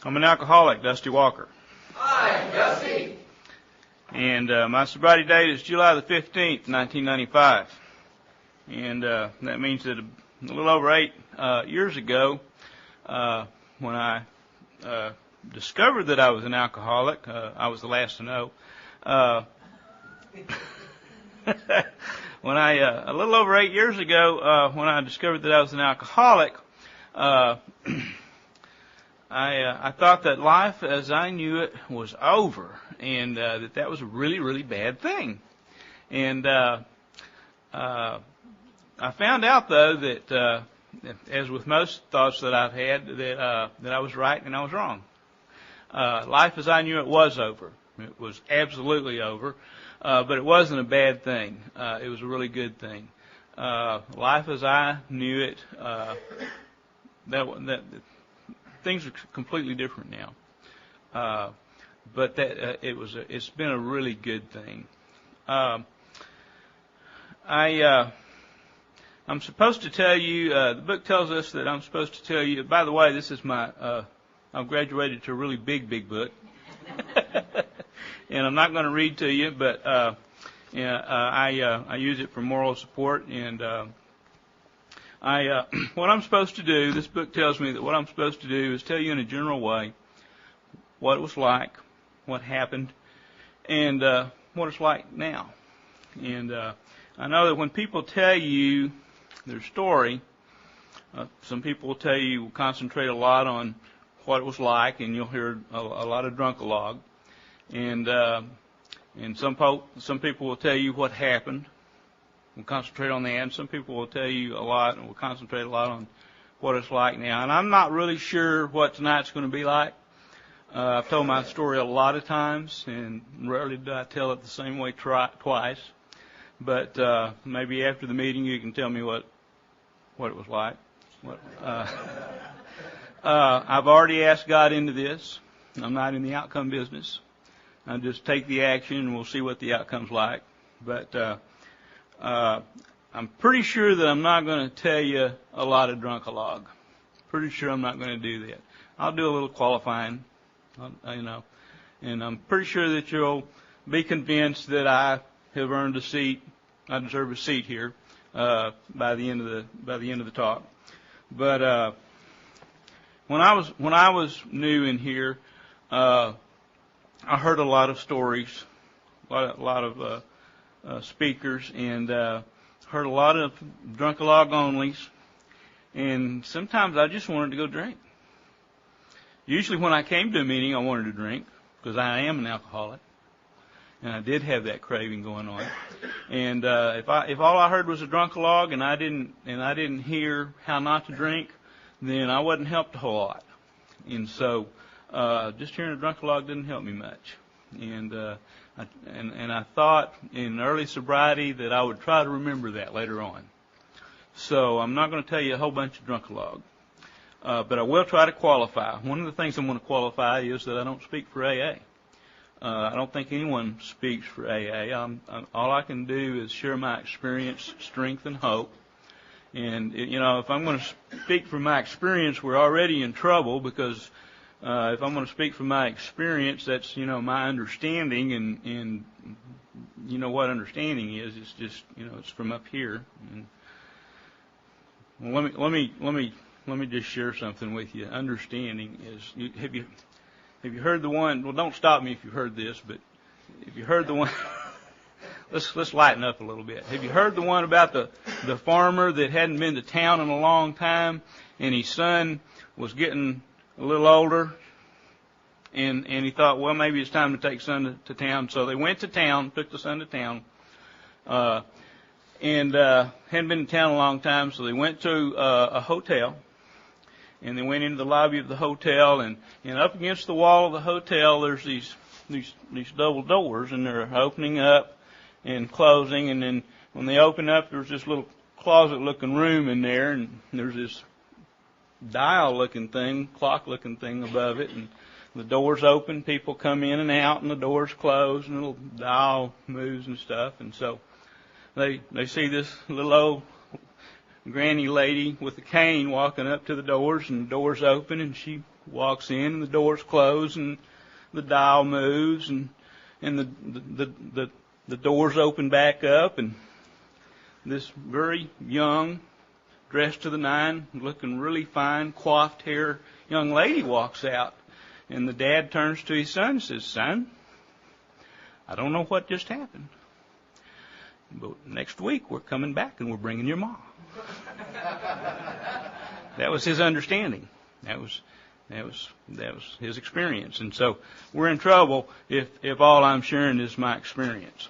I'm an alcoholic, Dusty Walker. Hi, Dusty. And my sobriety date is July the 15th, 1995. And that means that a little over 8 years ago, when I discovered that I was an alcoholic, I was the last to know. A little over 8 years ago, when I discovered that I was an alcoholic, I thought that life as I knew it was over, and that was a really, really bad thing. And I found out, though, that as with most thoughts that I've had, that I was right and I was wrong. Life as I knew it was over. It was absolutely over, but it wasn't a bad thing. It was a really good thing. Life as I knew it, things are completely different now. But it's been a really good thing. I'm supposed to tell you, the book tells us that I'm supposed to tell you, by the way, this is I've graduated to a really big book. And I'm not going to read to you, but I use it for moral support. And what I'm supposed to do, this book tells me that what I'm supposed to do is tell you in a general way what it was like, what happened, and what it's like now. And I know that when people tell you their story, some people will tell you, concentrate a lot on what it was like, and you'll hear a lot of drunk-a-log. And some people will tell you what happened. We'll concentrate on that. And some people will tell you a lot, and we'll concentrate a lot on what it's like now. And I'm not really sure what tonight's going to be like. I've told my story a lot of times, and rarely do I tell it the same way twice. But maybe after the meeting you can tell me what it was like. I've already asked God into this. I'm not in the outcome business. I just take the action and we'll see what the outcome's like. But I'm pretty sure that I'm not going to tell you a lot of drunk-a-log. Pretty sure I'm not going to do that. I'll do a little qualifying, and I'm pretty sure that you'll be convinced that I have earned a seat. I deserve a seat here by the end of the talk. But when I was new in here, I heard a lot of stories, a lot of speakers, and heard a lot of drunk-a-log onlys. And sometimes I just wanted to go drink. Usually when I came to a meeting, I wanted to drink because I am an alcoholic, and I did have that craving going on. And if all I heard was a drunk-a-log and I didn't hear how not to drink, then I wasn't helped a whole lot. And so just hearing a drunk-a-log didn't help me much. And I thought in early sobriety that I would try to remember that later on. So I'm not going to tell you a whole bunch of drunk-a-log. But I will try to qualify. One of the things I'm going to qualify is that I don't speak for AA. I don't think anyone speaks for AA. All I can do is share my experience, strength, and hope. And, if I'm going to speak from my experience, we're already in trouble because if I'm going to speak from my experience, that's, my understanding, and you know what understanding is. It's just, it's from up here. And, well, let me just share something with you. Understanding is, have you heard the one? Well, don't stop me if you've heard this, but if you heard the one, let's lighten up a little bit. Have you heard the one about the farmer that hadn't been to town in a long time, and his son was getting a little older, and he thought, well, maybe it's time to take son to town. So they went to town, took the son to town, and hadn't been in town a long time, so they went to a hotel. And they went into the lobby of the hotel, and up against the wall of the hotel, there's these double doors, and they're opening up and closing. And then when they open up, there's this little closet-looking room in there, and there's this dial-looking thing, clock-looking thing above it. And the doors open, people come in and out, and the doors close, and the little dial moves and stuff. And so they see this little old granny lady with a cane walking up to the doors, and the doors open, and she walks in, and the doors close, and the dial moves, and the doors open back up, and this very young, dressed to the nine, looking really fine, coiffed hair young lady walks out. And the dad turns to his son and says, "Son, I don't know what just happened, but next week we're coming back and we're bringing your mom." That was his understanding. That was his experience. And so we're in trouble if all I'm sharing is my experience.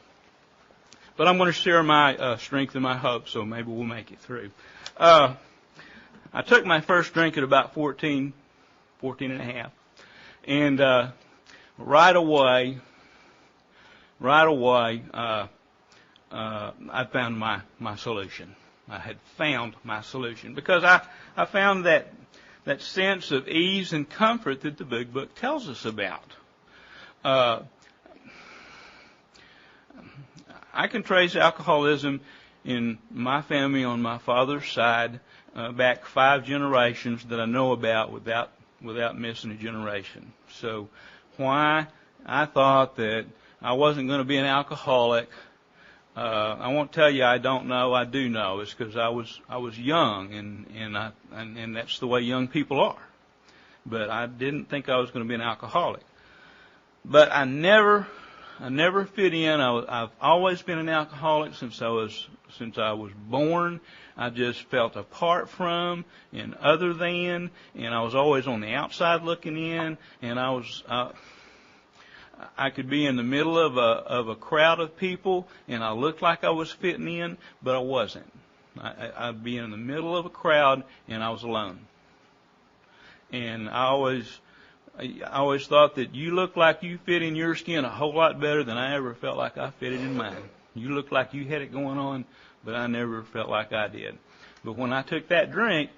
But I'm going to share my strength and my hope, so maybe we'll make it through. I took my first drink at about 14 and a half. And right away, I found my solution. I had found my solution because I found that sense of ease and comfort that the Big Book tells us about. I can trace alcoholism in my family on my father's side back 5 generations that I know about without missing a generation. So why I thought that I wasn't going to be an alcoholic, I won't tell you I don't know. I do know. It's because I was young, and that's the way young people are. But I didn't think I was going to be an alcoholic. But I never fit in. I've always been an alcoholic since I was born. I just felt apart from and other than, and I was always on the outside looking in. And I could be in the middle of a crowd of people, and I looked like I was fitting in, but I wasn't. I'd be in the middle of a crowd, and I was alone. And I always thought that you look like you fit in your skin a whole lot better than I ever felt like I fitted in mine. You look like you had it going on, but I never felt like I did. But when I took that drink,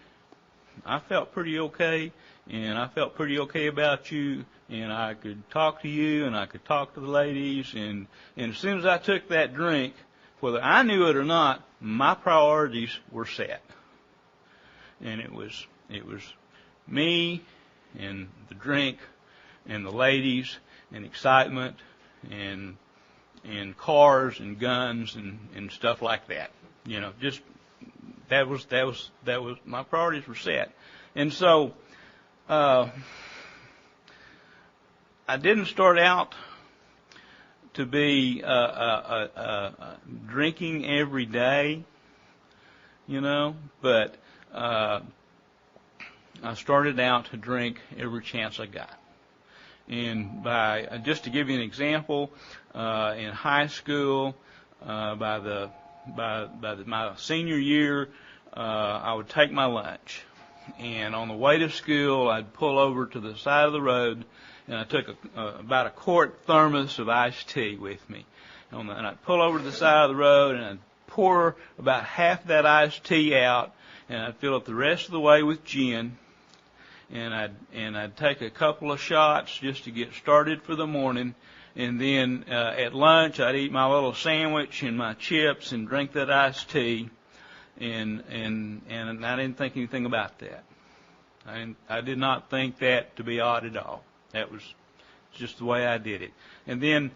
I felt pretty okay, and I felt pretty okay about you, and I could talk to you, and I could talk to the ladies, and as soon as I took that drink, whether I knew it or not, my priorities were set. And it was me and the drink and the ladies and excitement and cars and guns and stuff like that. You know, just that was my priorities were set. And so I didn't start out to be drinking every day, you know, but I started out to drink every chance I got. And just to give you an example, in high school, by my senior year, I would take my lunch, and on the way to school, I'd pull over to the side of the road, and I took about a quart thermos of iced tea with me, and I'd pull over to the side of the road, and I'd pour about half that iced tea out, and I'd fill it the rest of the way with gin. And I'd take a couple of shots just to get started for the morning, and then at lunch I'd eat my little sandwich and my chips and drink that iced tea, and I didn't think anything about that. I did not think that to be odd at all. That was just the way I did it. And then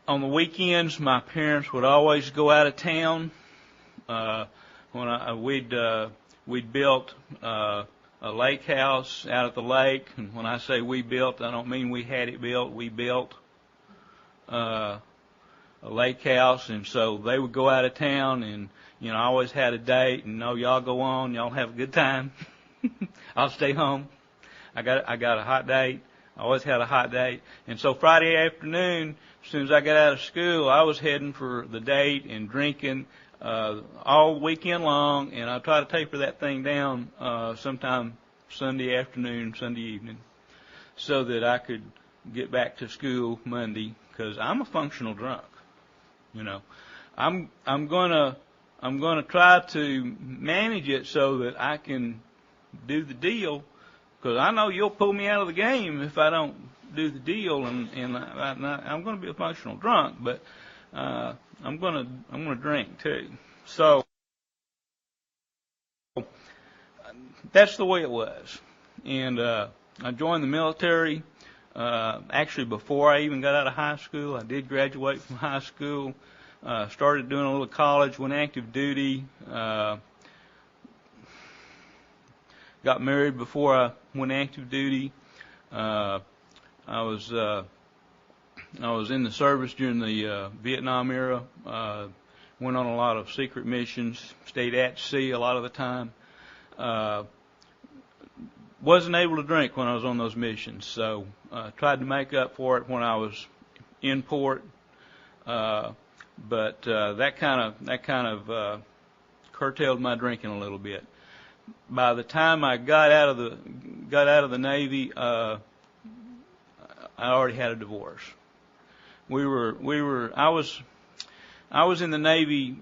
on the weekends, my parents would always go out of town. We'd built a lake house out at the lake, and when I say we built, I don't mean we had it built. We built a lake house, and so they would go out of town, and I always had a date, and no, y'all go on, y'all have a good time. I'll stay home. I got a hot date. I always had a hot date, and so Friday afternoon, as soon as I got out of school, I was heading for the date and drinking all weekend long, and I try to taper that thing down sometime Sunday afternoon, Sunday evening, so that I could get back to school Monday, because I'm a functional drunk. I'm gonna try to manage it so that I can do the deal, because I know you'll pull me out of the game if I don't do the deal, and I'm going to be a functional drunk, but I'm gonna drink too. So that's the way it was, and I joined the military actually before I even got out of high school. I did graduate from high school. Started doing a little college, went active duty. Got married before I went active duty. I was in the service during the Vietnam era. Went on a lot of secret missions. Stayed at sea a lot of the time. Wasn't able to drink when I was on those missions, so tried to make up for it when I was in port. But that kind of curtailed my drinking a little bit. By the time I got out of the Navy, I already had a divorce. I was in the Navy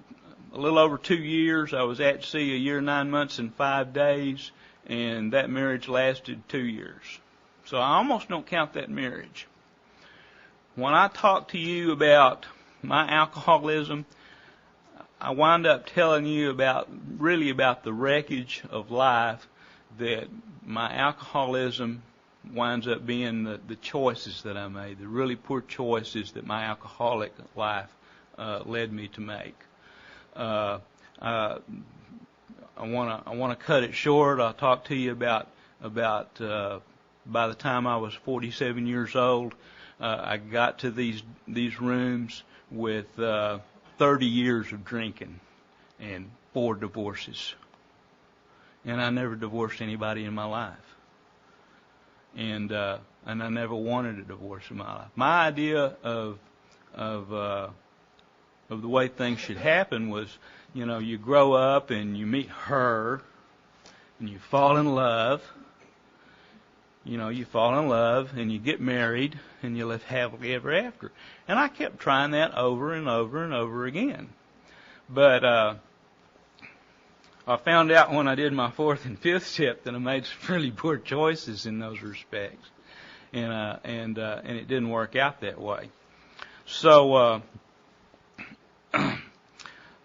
a little over 2 years. I was at sea 1 year, 9 months, and 5 days, and that marriage lasted 2 years. So I almost don't count that marriage. When I talk to you about my alcoholism, I wind up telling you about the wreckage of life that my alcoholism winds up being the choices that I made, the really poor choices that my alcoholic life led me to make. I want to cut it short. I'll talk to you about by the time I was 47 years old, I got to these rooms with 30 years of drinking and 4 divorces. And I never divorced anybody in my life. And I never wanted a divorce in my life. My idea of the way things should happen was, you grow up and you meet her and you fall in love. You fall in love and you get married and you live happily ever after. And I kept trying that over and over and over again. But I found out when I did my 4th and 5th step that I made some really poor choices in those respects. And it didn't work out that way. So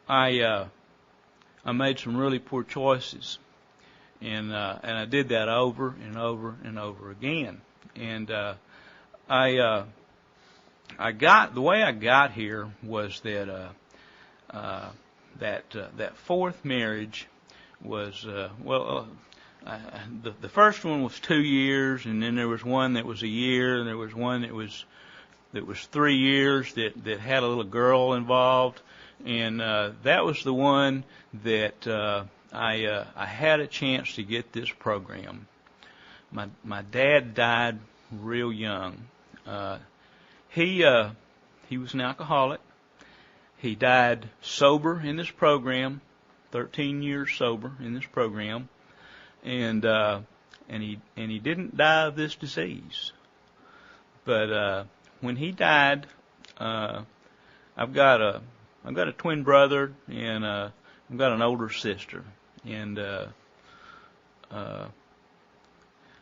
I made some really poor choices. And I did that over and over and over again. And the way I got here was that that 4th marriage was the first one was 2 years, and then there was one that was 1 year, and there was one that was 3 years that had a little girl involved, and that was the one that I had a chance to get this program. My dad died real young. He was an alcoholic. He died sober in this program, 13 years sober in this program, and he didn't die of this disease. But when he died, I've got a twin brother and I've got an older sister, and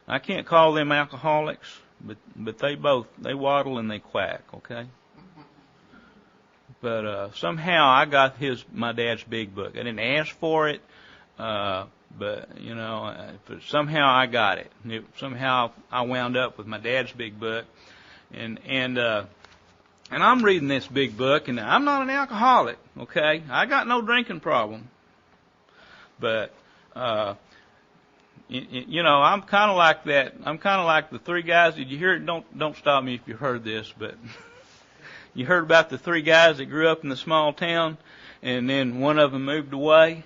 I can't call them alcoholics, but they waddle and they quack, okay? But somehow I got my dad's big book. I didn't ask for it, but somehow I got it. Somehow I wound up with my dad's big book, and I'm reading this big book, and I'm not an alcoholic, okay? I got no drinking problem, but I'm kind of like that. I'm kind of like the 3 guys. Did you hear it? Don't stop me if you heard this, but you heard about the 3 guys that grew up in the small town, and then one of them moved away,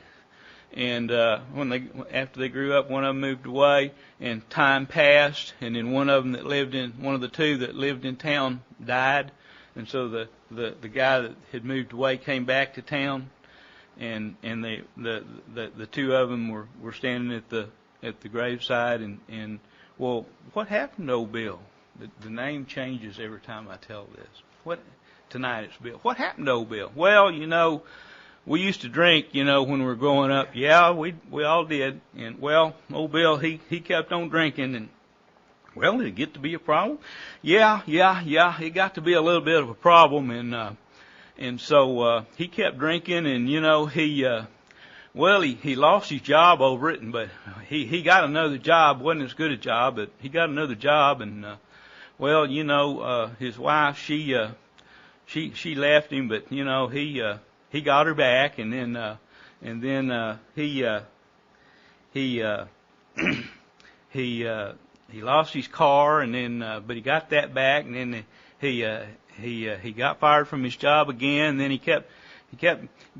and after they grew up, one of them moved away, and time passed, and then one of the 2 that lived in town died, and so the guy that had moved away came back to town, and the 2 of them were standing at the graveside, and well, what happened to old Bill? The name changes every time I tell this. Tonight it's Bill. What happened to old Bill? Well, we used to drink, when we were growing up. Yeah, we all did. And well, old Bill, he kept on drinking, and well, did it get to be a problem? Yeah, it got to be a little bit of a problem, and so he kept drinking, and Well, he lost his job over it, but he got another job. Wasn't as good a job, but he got another job, and well, his wife, she left him, but he got her back, and then he he lost his car, and then but he got that back, and then he got fired from his job again, and then he kept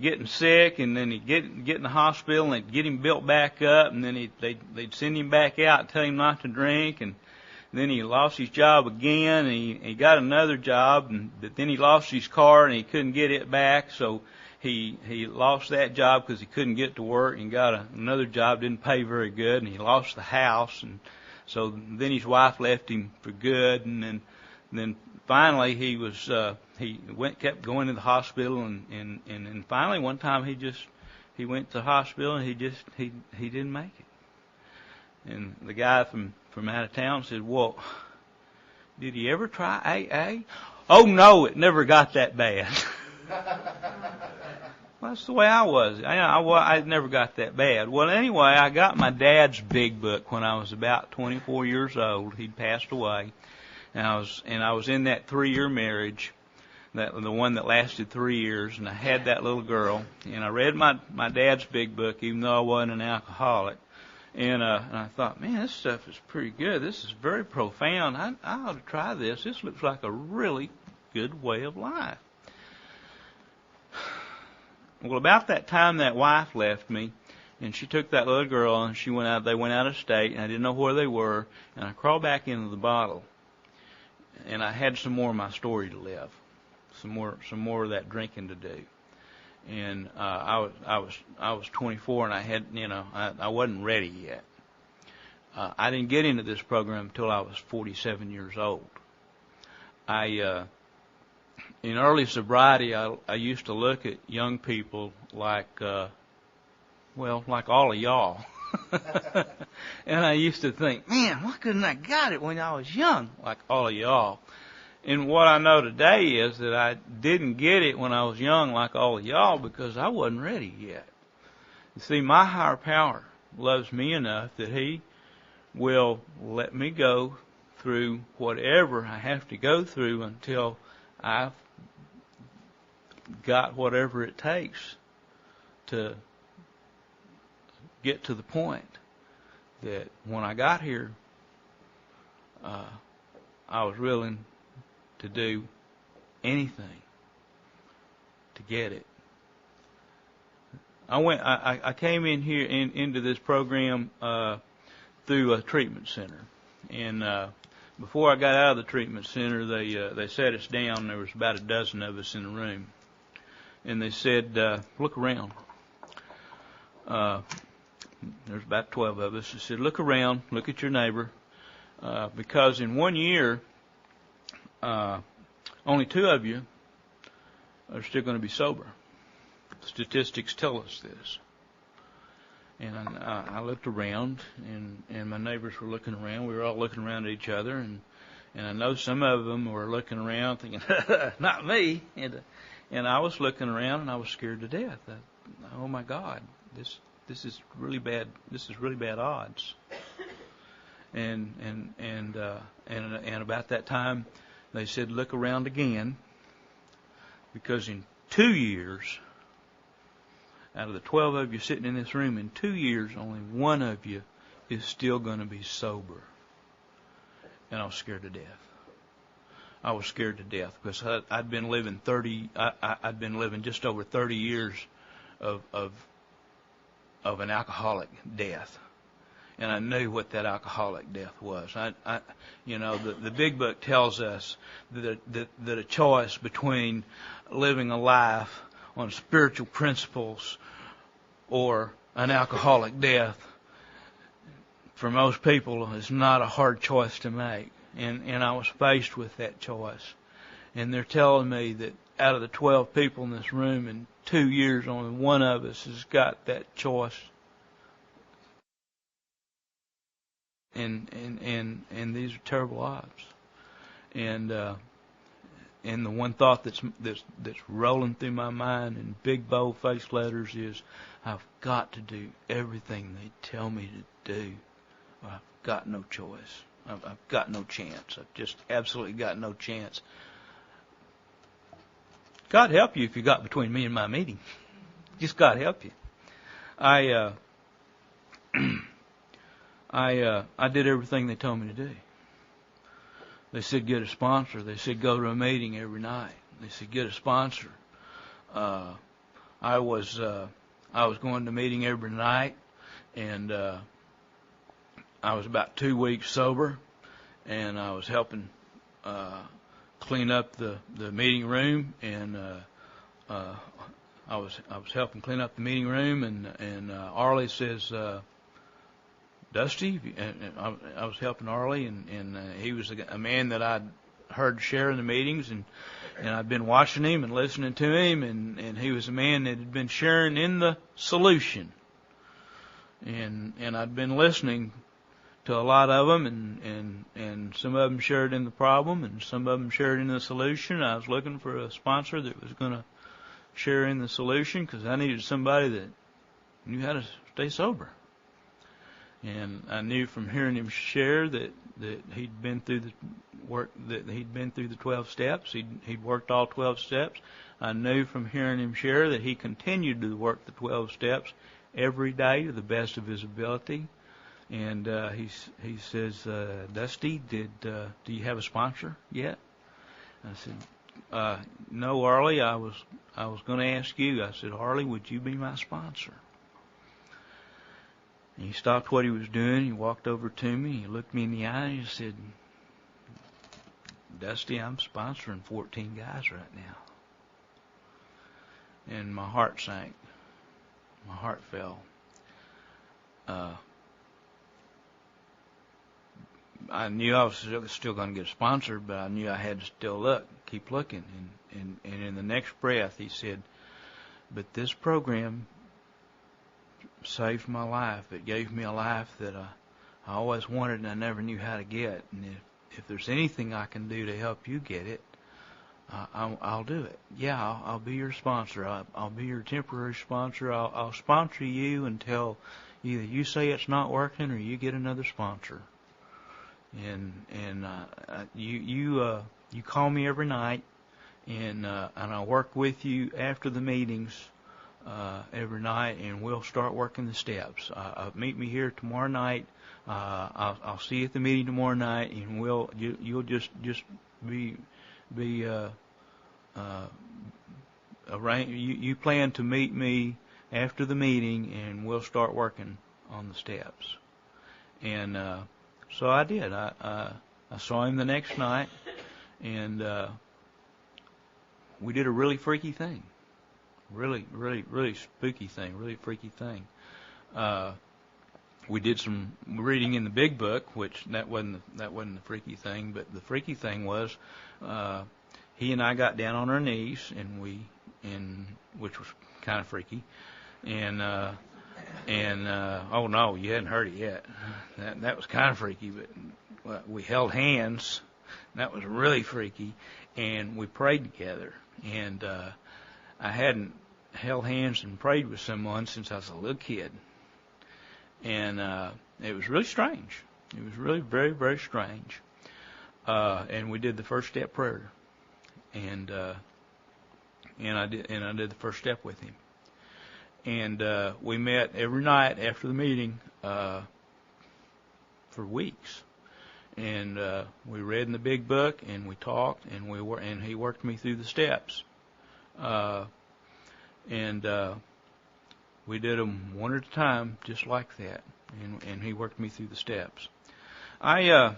getting sick, and then he'd get in the hospital, and they'd get him built back up, and then they'd send him back out and tell him not to drink, and then he lost his job again, and he got another job, but then he lost his car, and he couldn't get it back, so he lost that job because he couldn't get to work, and got another job, didn't pay very good, and he lost the house, and so then his wife left him for good, and then finally he kept going to the hospital, and finally one time he went to the hospital, and he didn't make it. And the guy from out of town said, "Well, did he ever try AA?" "Oh no, it never got that bad." Well, that's the way I was. I never got that bad. Well, anyway, I got my dad's big book when I was about 24 years old. He'd passed away. And I was in that 3-year marriage, the one that lasted 3 years, and I had that little girl, and I read my dad's big book, even though I wasn't an alcoholic, and I thought, man, this stuff is pretty good. This is very profound. I ought to try this. This looks like a really good way of life. Well, about that time, that wife left me, and she took that little girl, and they went out of state, and I didn't know where they were, and I crawled back into the bottle. And I had some more of my story to live, some more of that drinking to do. And I was 24, and I had I wasn't ready yet. I didn't get into this program until I was 47 years old. In early sobriety, I used to look at young people like all of y'all. And I used to think, man, why couldn't I got it when I was young, like all of y'all? And what I know today is that I didn't get it when I was young like all of y'all because I wasn't ready yet. You see, my higher power loves me enough that he will let me go through whatever I have to go through until I've got whatever it takes to get to the point that when I got here, I was willing to do anything to get it. I came in here into this program through a treatment center, and before I got out of the treatment center, they sat us down. There was about a dozen of us in the room, and they said, "Look around." There's about 12 of us. They said, "Look around, look at your neighbor, because in 1 year, only 2 of you are still going to be sober. Statistics tell us this." And I looked around, and my neighbors were looking around. We were all looking around at each other, and I know some of them were looking around thinking, "Not me." And I was looking around, and I was scared to death. Oh my God, this is really bad. This is really bad odds. And about that time, they said, "Look around again, because in 2 years, out of the 12 of you sitting in this room, in 2 years, only 1 of you is still going to be sober." And I was scared to death. I was scared to death because I'd been living I'd been living just over 30 years of an alcoholic death, and I knew what that alcoholic death was. The big book tells us that a choice between living a life on spiritual principles or an alcoholic death, for most people, is not a hard choice to make. And I was faced with that choice. And they're telling me that out of the 12 people in this room, in 2 years, only 1 of us has got that choice. And these are terrible odds. And and the one thought that's rolling through my mind in big bold face letters is, I've got to do everything they tell me to do. I've got no choice. I've got no chance. I've just absolutely got no chance. God help you if you got between me and my meeting. Just God help you. I did everything they told me to do. They said get a sponsor. They said go to a meeting every night. They said get a sponsor. I was going to meeting every night, and I was about 2 weeks sober, and I was helping clean up the meeting room, and I was helping clean up the meeting room, and Arlie says, Dusty, and I was helping Arlie, and he was a man that I'd heard share in the meetings, and I'd been watching him and listening to him, and he was a man that had been sharing in the solution, and I'd been listening to a lot of them, and some of them shared in the problem, and some of them shared in the solution. I was looking for a sponsor that was going to share in the solution, because I needed somebody that knew how to stay sober. And I knew from hearing him share that he'd been through the work, that he'd been through the 12 steps. He'd worked all 12 steps. I knew from hearing him share that he continued to work the 12 steps every day to the best of his ability. And he says, Dusty, do you have a sponsor yet? I said, no, Arlie. I was going to ask you. I said, Arlie, would you be my sponsor? And he stopped what he was doing. He walked over to me. He looked me in the eye and he said, Dusty, I'm sponsoring 14 guys right now. And my heart sank. My heart fell. I knew I was still going to get a sponsor, but I knew I had to still keep looking. And in the next breath, he said, but this program saved my life. It gave me a life that I always wanted and I never knew how to get. And if there's anything I can do to help you get it, I'll do it. Yeah, I'll be your sponsor. I'll be your temporary sponsor. I'll sponsor you until either you say it's not working or you get another sponsor. And you call me every night, and I work with you after the meetings every night, and we'll start working the steps. Meet me here tomorrow night. I'll see you at the meeting tomorrow night, and you'll just be arrange. You plan to meet me after the meeting, and we'll start working on the steps. And so I did. I saw him the next night, and we did a really freaky thing. Really spooky thing, really freaky thing. We did some reading in the big book, which that wasn't the freaky thing, but the freaky thing was he and I got down on our knees, which was kind of freaky, and oh no, you hadn't heard it yet. That was kind of freaky, but we held hands. That was really freaky, and we prayed together, and I hadn't held hands and prayed with someone since I was a little kid. And it was really strange. It was really very, very strange. And we did the first step prayer. And I did the first step with him. And we met every night after the meeting for weeks. And we read in the big book, and we talked, and he worked me through the steps. We did them one at a time, just like that, and he worked me through the steps. I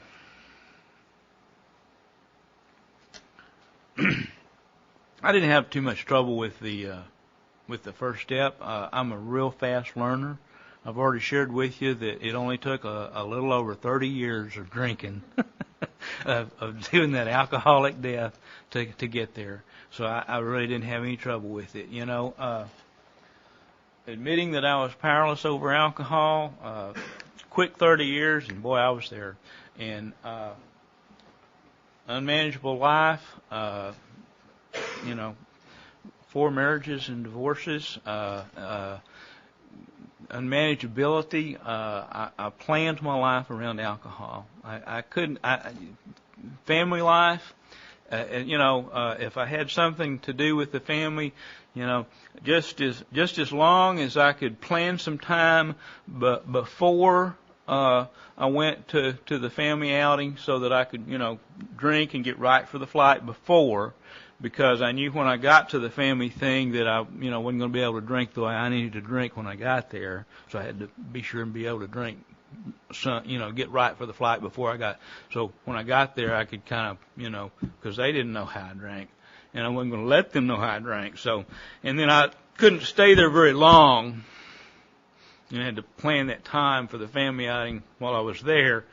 didn't have too much trouble with the first step. I'm a real fast learner. I've already shared with you that it only took a little over 30 years of drinking, of doing that alcoholic death to get there. So I really didn't have any trouble with it. You know, admitting that I was powerless over alcohol, quick 30 years, and boy, I was there. And unmanageable life, 4 marriages and divorces, unmanageability. I planned my life around alcohol. I couldn't. Family life. If I had something to do with the family, just as long as I could plan some time, but before I went to the family outing, so that I could drink and get right for the flight before, because I knew when I got to the family thing that I wasn't going to be able to drink the way I needed to drink when I got there, so I had to be sure and be able to drink. Get right for the flight before I got. So when I got there, I could kind of, because they didn't know how I drank, and I wasn't going to let them know how I drank. So, and then I couldn't stay there very long. I had to plan that time for the family outing while I was there,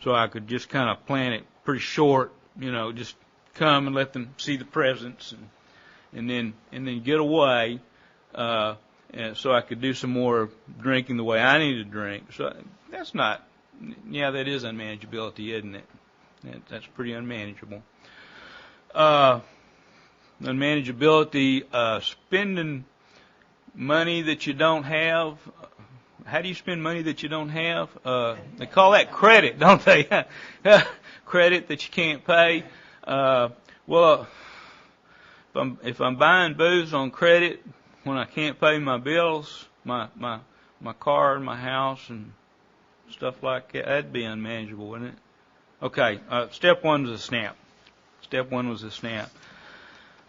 so I could just kind of plan it pretty short. Just come and let them see the presents, and then get away. And so I could do some more drinking the way I needed to drink. So that's not, that is unmanageability, isn't it? That's pretty unmanageable. Unmanageability, spending money that you don't have. How do you spend money that you don't have? They call that credit, don't they? Credit that you can't pay. If I'm buying booze on credit, when I can't pay my bills, my car and my house and stuff like that, that'd be unmanageable, wouldn't it? Okay, step one was a snap.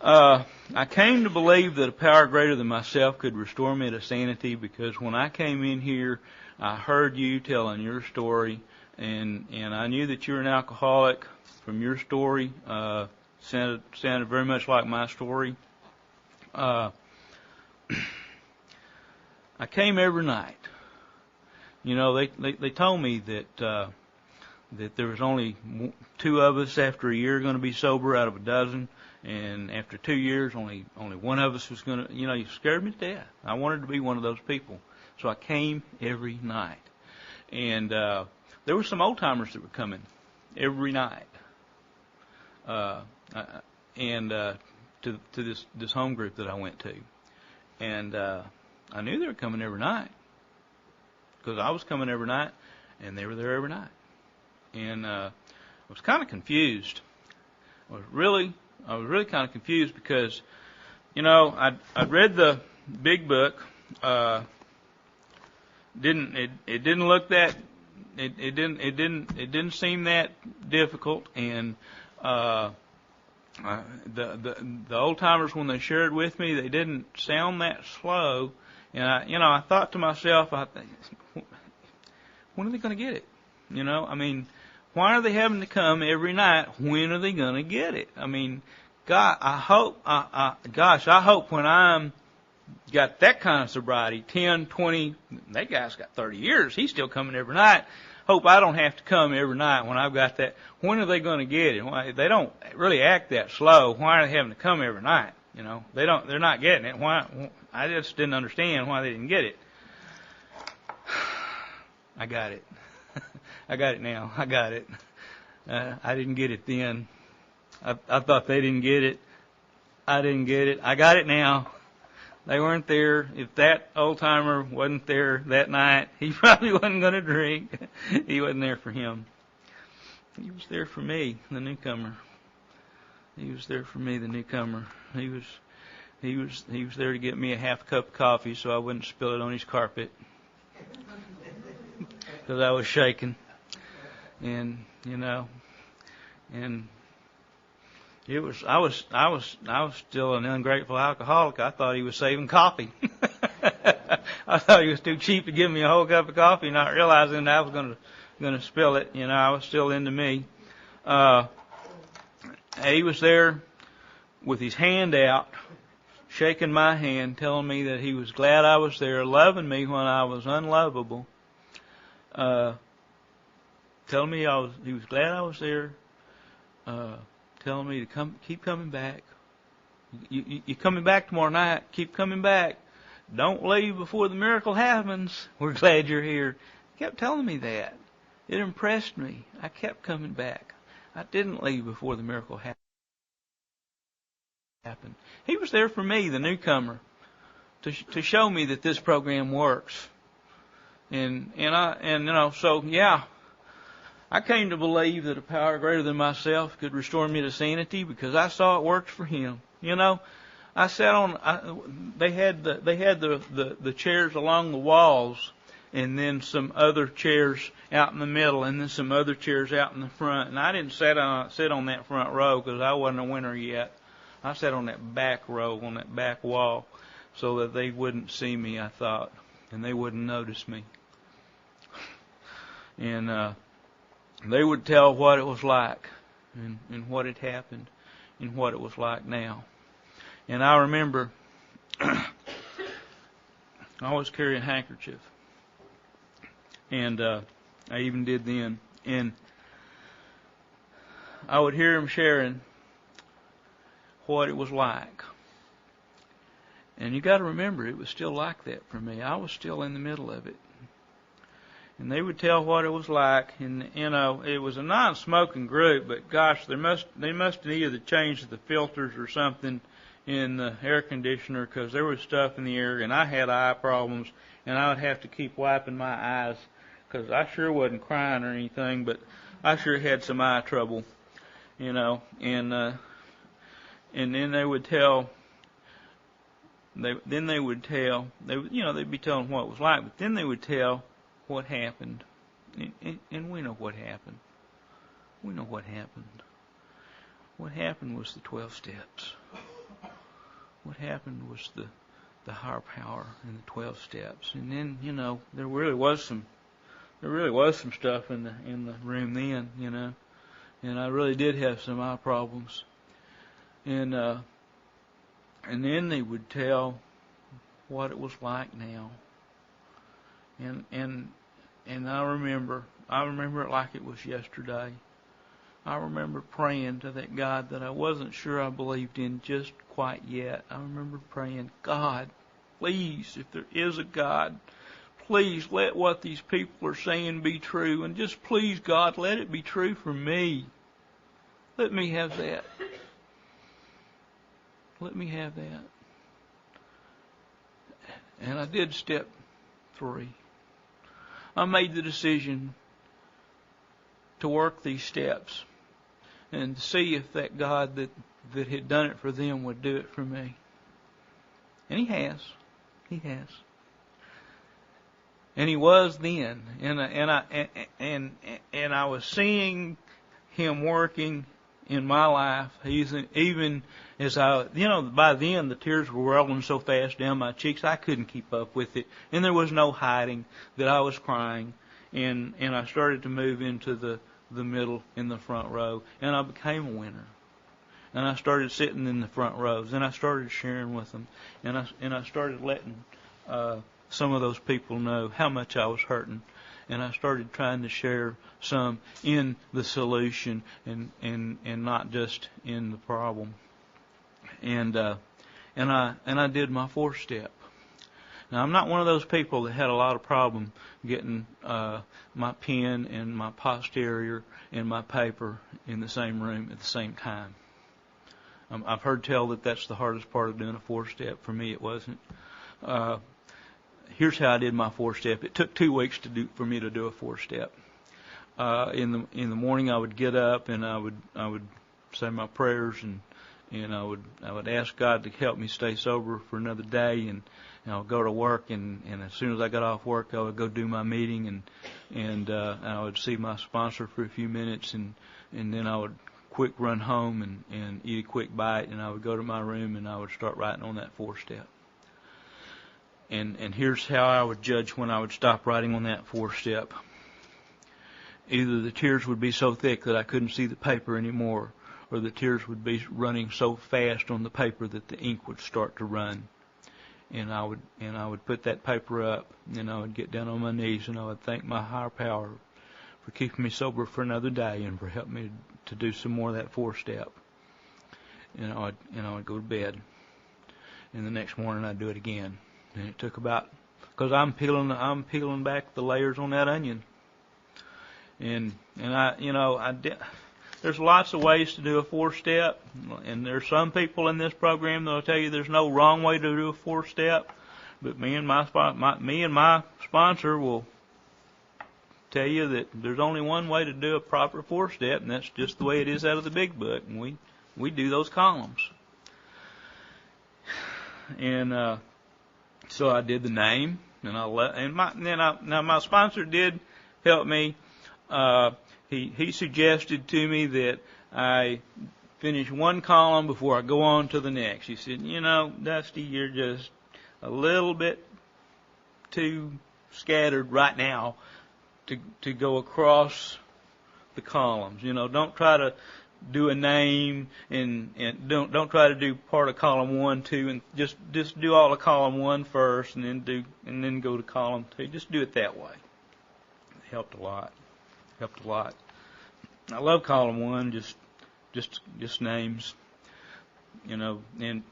I came to believe that a power greater than myself could restore me to sanity, because when I came in here, I heard you telling your story, and I knew that you were an alcoholic from your story. Sounded very much like my story. I came every night. They told me that there was only 2 of us after a year going to be sober out of a dozen, and after 2 years, only one of us was going to. You scared me to death. I wanted to be one of those people, so I came every night. And there were some old timers that were coming every night, to this home group that I went to. And I knew they were coming every night, because I was coming every night, and they were there every night. And I was kind of confused. I was really kind of confused, because, I'd read the big book. It didn't seem that difficult, and the old timers, when they shared with me, they didn't sound that slow, and I thought to myself, when are they going to get it? Why are they having to come every night? When are they going to get it? God, I hope when I'm got that kind of sobriety, 10, 20, that guy's got 30 years, he's still coming every night. Hope I don't have to come every night when I've got that. When are they going to get it? Why, they don't really act that slow. Why are they having to come every night? They're not getting it. Why? I just didn't understand why they didn't get it. I got it. I got it now. I got it. I didn't get it then. I thought they didn't get it. I didn't get it. I got it now. They weren't there. If that old-timer wasn't there that night, he probably wasn't going to drink. He wasn't there for him. He was there for me, the newcomer. He was there for me, the newcomer. He was there to get me a half cup of coffee so I wouldn't spill it on his carpet, because I was shaking. And I was still an ungrateful alcoholic. I thought he was saving coffee. I thought he was too cheap to give me a whole cup of coffee, not realizing that I was going to spill it. I was still into me. He was there with his hand out, shaking my hand, telling me that he was glad I was there, loving me when I was unlovable. Telling me he was glad I was there. Telling me to keep coming back. You're coming back tomorrow night. Keep coming back. Don't leave before the miracle happens. We're glad you're here. He kept telling me that. It impressed me. I kept coming back. I didn't leave before the miracle happened. happen. He was there for me, the newcomer, to show me that this program works. So yeah, I came to believe that a power greater than myself could restore me to sanity because I saw it worked for him. I sat on. They had the chairs along the walls, and then some other chairs out in the middle, and then some other chairs out in the front. And I didn't sit on that front row because I wasn't a winner yet. I sat on that back row, on that back wall, so that they wouldn't see me, I thought, and they wouldn't notice me. And they would tell what it was like, and what had happened, and what it was like now. And I remember I always carry a handkerchief. And I even did then. And I would hear him sharing what it was like. And you got to remember, it was still like that for me. I was still in the middle of it. And they would tell what it was like. And, it was a non-smoking group, but gosh, they must have either changed the filters or something in the air conditioner because there was stuff in the air, and I had eye problems, and I would have to keep wiping my eyes because I sure wasn't crying or anything, but I sure had some eye trouble, and then they would tell. They'd be telling what it was like, but then they would tell what happened, and we know what happened. We know what happened. What happened was the 12 steps. What happened was the higher power and the 12 steps. And then, there really was some stuff in the room then, and I really did have some eye problems. And then they would tell what it was like now. And I remember it like it was yesterday. I remember praying to that God that I wasn't sure I believed in just quite yet. I remember praying, God, please, if there is a God, please let what these people are saying be true. And just please, God, let it be true for me. Let me have that. Let me have that. And I did step 3. I made the decision to work these steps and to see if that God that had done it for them would do it for me. And He has. He has. And He was then. And I was seeing Him working in my life. Even as by then the tears were rolling so fast down my cheeks I couldn't keep up with it. And there was no hiding that I was crying. And I started to move into the middle in the front row, and I became a winner. And I started sitting in the front rows, and I started sharing with them, and I started letting some of those people know how much I was hurting, and I started trying to share some in the solution and not just in the problem. And I did my 4th step. Now, I'm not one of those people that had a lot of problem getting my pen and my posterior and my paper in the same room at the same time. I've heard tell that that's the hardest part of doing a 4th step. For me, it wasn't. Here's how I did my 4th step. It took 2 weeks for me to do a 4th step. In the morning, I would get up and I would say my prayers and I would ask God to help me stay sober for another day, and I would go to work, and as soon as I got off work, I would go do my meeting, and I would see my sponsor for a few minutes, and then I would quick run home and eat a quick bite, and I would go to my room and I would start writing on that 4th step. And here's how I would judge when I would stop writing on that 4th step. Either the tears would be so thick that I couldn't see the paper anymore, or the tears would be running so fast on the paper that the ink would start to run. And I would put that paper up, and I would get down on my knees, and I would thank my higher power for keeping me sober for another day and for helping me to do some more of that 4th step. And I would go to bed, and the next morning I'd do it again. And it took because I'm peeling back the layers on that onion. And I did. there's lots of ways to do a 4-step, and there's some people in this program that'll tell you there's no wrong way to do a 4-step, but me and my sponsor will tell you that there's only one way to do a proper 4-step, and that's just the way it is out of the big book, and we do those columns. And so I did the name, and my sponsor did help me. He suggested to me that I finish one column before I go on to the next. He said, Dusty, you're just a little bit too scattered right now to go across the columns. Don't try to do a name and don't try to do part of column 1, 2, and just do all of column 1 first, and then go to column 2. Just do it that way. It helped a lot. I love column 1, just names, and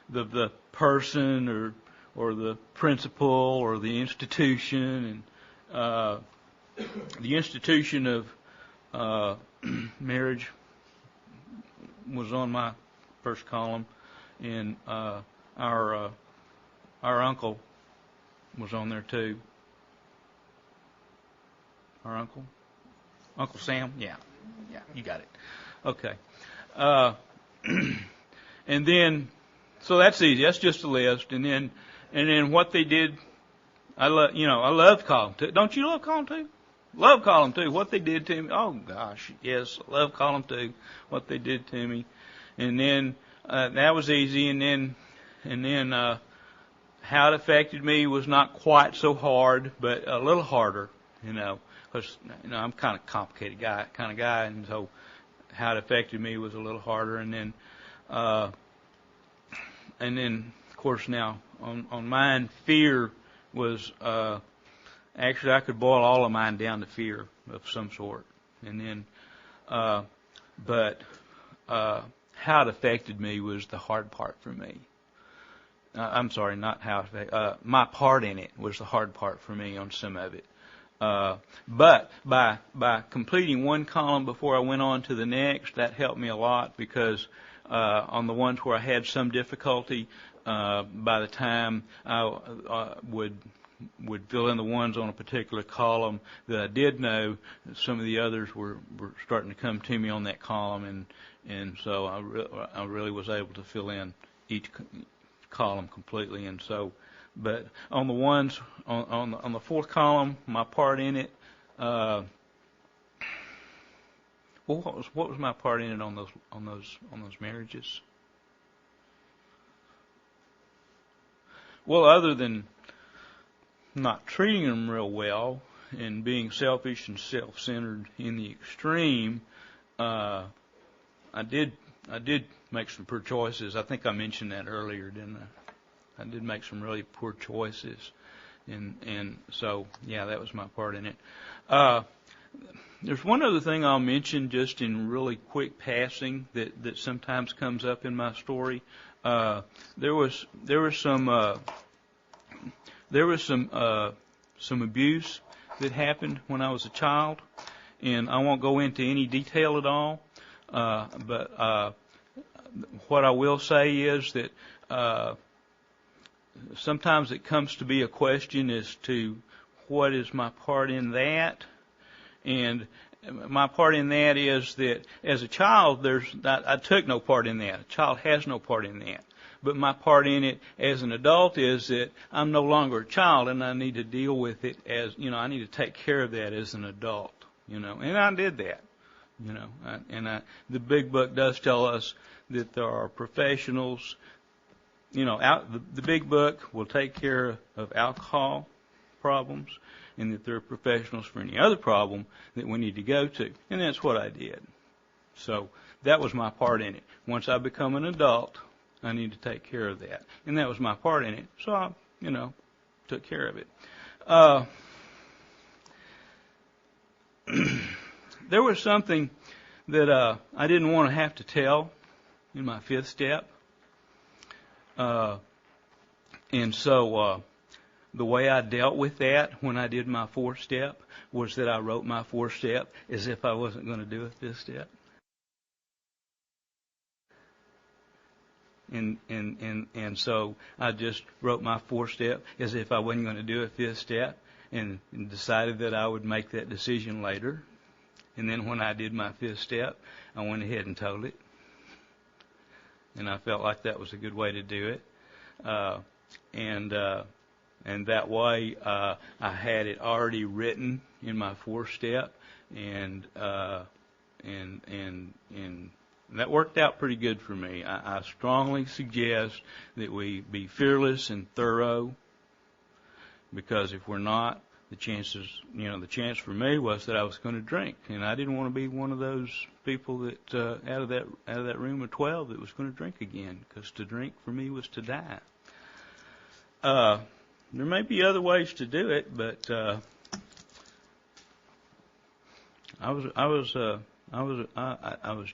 the person or the principal or the institution, and the institution of marriage was on my first column, and our uncle was on there too. Our Uncle Sam? Yeah, you got it. Okay. And then, so that's easy. That's just a list. And then what they did, I loved column 2. Don't you love column 2? Love column 2. What they did to me. Oh gosh, yes, I love column 2. What they did to me. And then, that was easy. And then, how it affected me was not quite so hard, but a little harder, because I'm kind of complicated kind of guy, and so how it affected me was a little harder. And then of course now on mine, fear was actually I could boil all of mine down to fear of some sort. And then but how it affected me was the hard part for me. I'm sorry, not how it affected. My part in it was the hard part for me on some of it. But by completing one column before I went on to the next, that helped me a lot, because on the ones where I had some difficulty, by the time I would fill in the ones on a particular column that I did know, some of the others were starting to come to me on that column, and so I really was able to fill in each column completely. And so, but on the ones on the fourth column, my part in it, well, what was my part in it on those marriages? Well, other than not treating them real well and being selfish and self-centered in the extreme, I did make some poor choices. I think I mentioned that earlier, didn't I? I did make some really poor choices, and so yeah, that was my part in it. There's one other thing I'll mention just in really quick passing that sometimes comes up in my story. There was some abuse that happened when I was a child, and I won't go into any detail at all. But what I will say is that sometimes it comes to be a question as to what is my part in that. And my part in that is that as a child, I took no part in that. A child has no part in that. But my part in it as an adult is that I'm no longer a child, and I need to deal with it as, I need to take care of that as an adult, and I did that, the big book does tell us that there are professionals, the big book will take care of alcohol problems, and that there are professionals for any other problem that we need to go to. And that's what I did. So that was my part in it. Once I become an adult, I need to take care of that. And that was my part in it. So I, took care of it. There was something that I didn't want to have to tell in my fifth step. And so the way I dealt with that when I did my 4-step was that I wrote my 4-step as if I wasn't going to do a 5th step. And so I just wrote my 4-step as if I wasn't going to do a 5th step, and decided that I would make that decision later. And then when I did my 5th step, I went ahead and told it. And I felt like that was a good way to do it. And that way, I had it already written in my 4-step, and that worked out pretty good for me. I strongly suggest that we be fearless and thorough, because if we're not, the chance for me was that I was going to drink, and I didn't want to be one of those people that out of that room of 12 that was going to drink again, because to drink for me was to die. There may be other ways to do it, but I was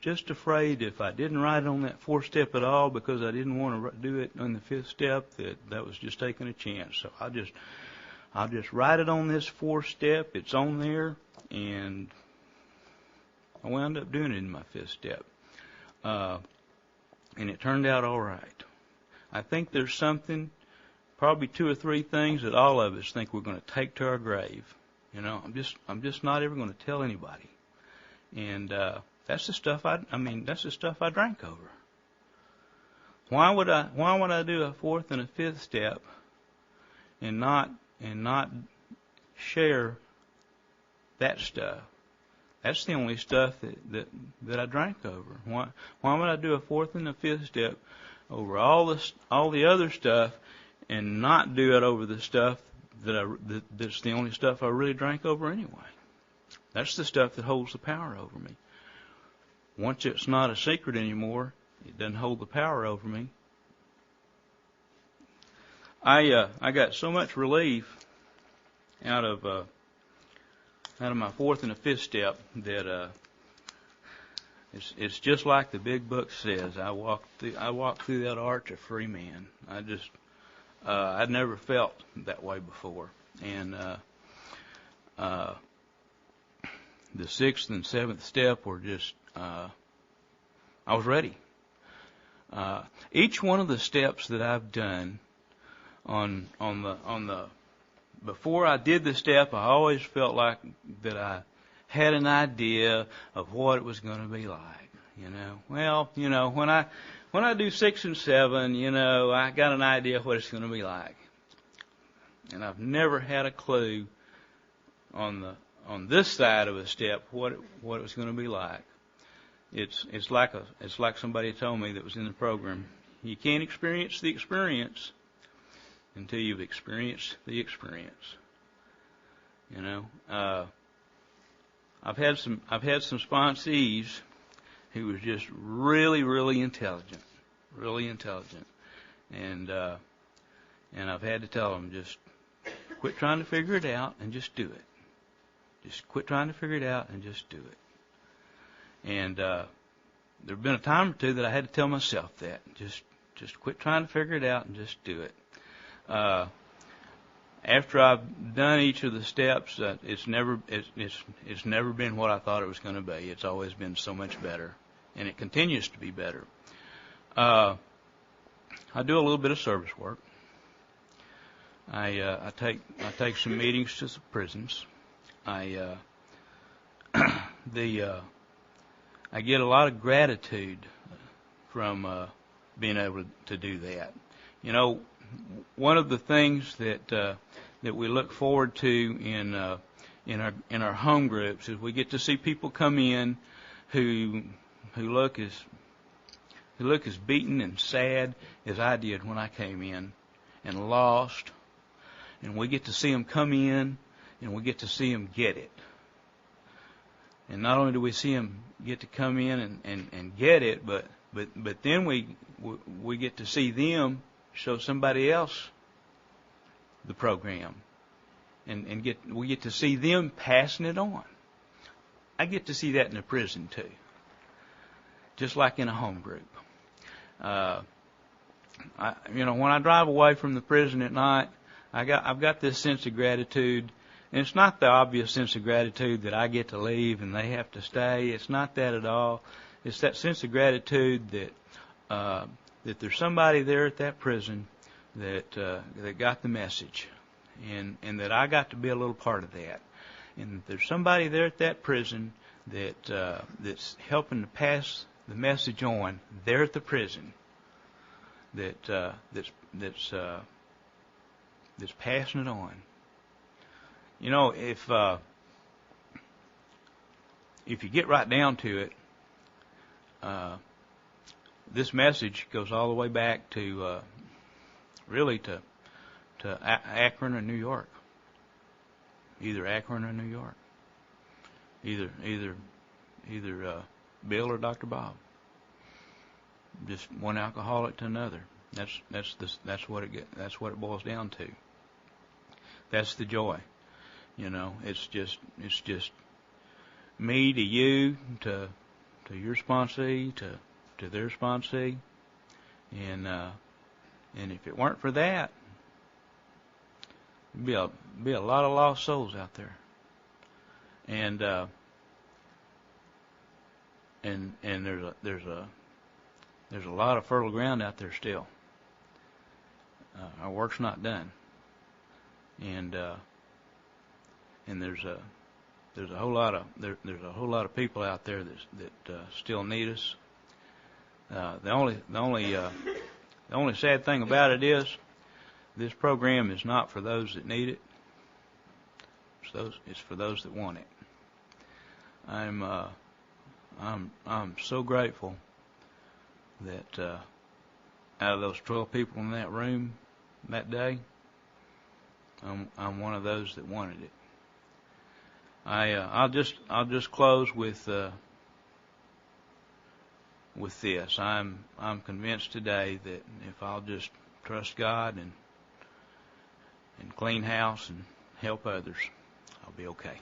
just afraid if I didn't write it on that 4-step at all, because I didn't want to do it on the 5th step, that was just taking a chance. So I'll just write it on this 4-step. It's on there, and I wound up doing it in my 5th step, and it turned out all right. I think there's something, probably 2 or 3 things that all of us think we're going to take to our grave. I'm just not ever going to tell anybody. And that's the stuff I drank over. Why would I do a 4th and a 5th step and not share that stuff? That's the only stuff that I drank over. Why would I do a 4th and a 5th step over all the other stuff and not do it over the stuff that's the only stuff I really drank over anyway? That's the stuff that holds the power over me. Once it's not a secret anymore, it doesn't hold the power over me. I got so much relief out of my 4th and a 5th step that it's just like the big book says. I walked through that arch a free man. I'd never felt that way before, and the 6th and 7th step were just, I was ready. Each one of the steps that I've done before I did the step, I always felt like that I had an idea of what it was going to be like. Well, when I do 6 and 7, I got an idea of what it's going to be like. And I've never had a clue on this side of a step what it was going to be like. It's like somebody told me that was in the program. You can't experience the experience until you've experienced the experience. I've had some sponsees who was just really, really intelligent, and I've had to tell them, just quit trying to figure it out and just do it. Just quit trying to figure it out and just do it. And there've been a time or two that I had to tell myself that, just quit trying to figure it out and just do it. After I've done each of the steps, it's never been what I thought it was going to be. It's always been so much better, and it continues to be better. I do a little bit of service work. I take some meetings to the prisons. I get a lot of gratitude from being able to do that. One of the things that we look forward to in our home groups is we get to see people come in who look as beaten and sad as I did when I came in, and lost. And we get to see them come in, and we get to see them get it. And not only do we see them get to come in and get it, but then we get to see them show somebody else the program, and we get to see them passing it on. I get to see that in a prison too, just like in a home group. When I drive away from the prison at night, I've got this sense of gratitude, and it's not the obvious sense of gratitude that I get to leave and they have to stay. It's not that at all. It's that sense of gratitude that there's somebody there at that prison that got the message, and that I got to be a little part of that. And there's somebody there at that prison that's helping to pass the message on there at the prison. That's passing it on. You know, if you get right down to it, this message goes all the way back to really to Akron or New York. Either Akron or New York. Either Bill or Dr. Bob. Just one alcoholic to another. That's what it boils down to. That's the joy. You know, it's just me to you, to your sponsee, to their sponsee, and if it weren't for that, there'd be a lot of lost souls out there, and there's a lot of fertile ground out there still. Our work's not done, and there's a whole lot of people out there that still need us. The only sad thing about it is this program is not for those that need it. It's for those that want it. I'm so grateful that out of those 12 people in that room that day, I'm one of those that wanted it. I'll just close with this. I'm convinced today that if I'll just trust God and clean house and help others, I'll be okay.